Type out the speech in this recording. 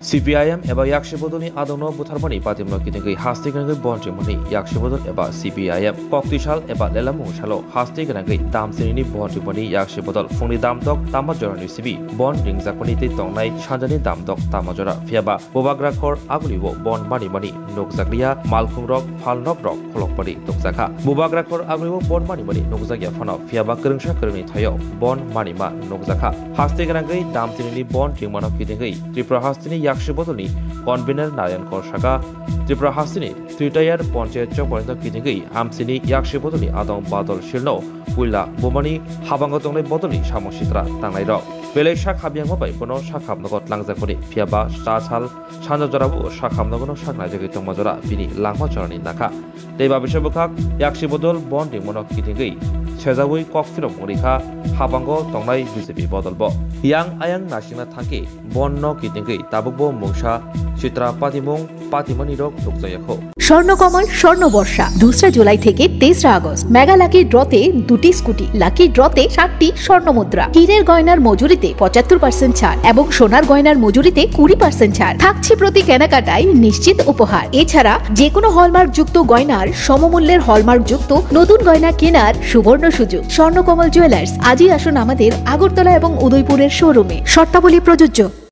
CPIM एबा याक्षी बदलनि आदनो बुथारबानि पातिमनो किथिंगै हास्ति गनांगै बन्ट्रि मनि याक्षी बदल एबा CPIM कक्तिसाल एबा लेलामु सालो हास्ति गनांगै दामसिनि बन्ट्रि मनि याक्षी बदल फुंनि दामदक तामाजरानि सिबि बन रिंजाकनि ते तंनाय सानजानि दामदक तामाजरा फियाबा बोबाग्राखर आगुलिबो बन मानि मनि नगजागलिया मालखुंरक फालनक रक खलकपारि तकजाखा बोबाग्राखर आगुलिबो बन मानि मनि नगजागिया फानाव फियाबा करंसा करंनि थायो बन मानि मा नगजाखा हास्ति गनांगै दामसिनि बन्ट्रि मनो किथिंगै त्रिपुरा हास्तिनि याक्षी बदलनि कन्भेनर नारायण करसाका त्रिपुरा हास्तिनि त्रिटायार पंचायत चौपनित किथिंगै आमसिनि याक्षी बदलनि आदम बादल शिरनो पुइला बोमानि हाबांग तंनाय बदलनि सामसित्रा तांनाय रक बेले साखाबियांगो बाय बनो साखाबनगत लांजाकनि फियाबा सासाल सानजराबो साखाबनगनो साखनाजगै तंमाजरा बिनि लांमा चरनि नाखा दैबा बिसबखाक याक्षी बदल बन्ट्रि मनो किथिंगै सेजावै ककफिरम मरिखा हाबांग तंनाय बिजेपि बदलबो यां आयां नासिंना थांके बन्न किथिंगै ताबुकबो मुंसा चित्रा पातिमुं पातिमनि रक दुकजायाखौ স্বর্ণকমল স্বর্ণ বর্ষা 2 জুলাই থেকে 23 আগস্ট মেগা লাকি ড্রতে 2টি স্কুটি লাকি ড্রতে 7টি স্বর্ণ মুদ্রা হীরের গয়নার মজুরিতে 75% ছাড় এবং সোনার গয়নার মজুরিতে 20% ছাড় থাকছে প্রতি কেনাকাটায় নিশ্চিত উপহার এছাড়া যে কোনো হলমার্ক যুক্ত গয়নার সমমূল্যের হলমার্ক যুক্ত নতুন গয়না কেনার সুবর্ণ সুযোগ স্বর্ণকমল জুয়েলার্স আজই আসুন আমাদের আগরতলা এবং উদয়পুরের শোরুমে শর্তাবলী প্রযোজ্য।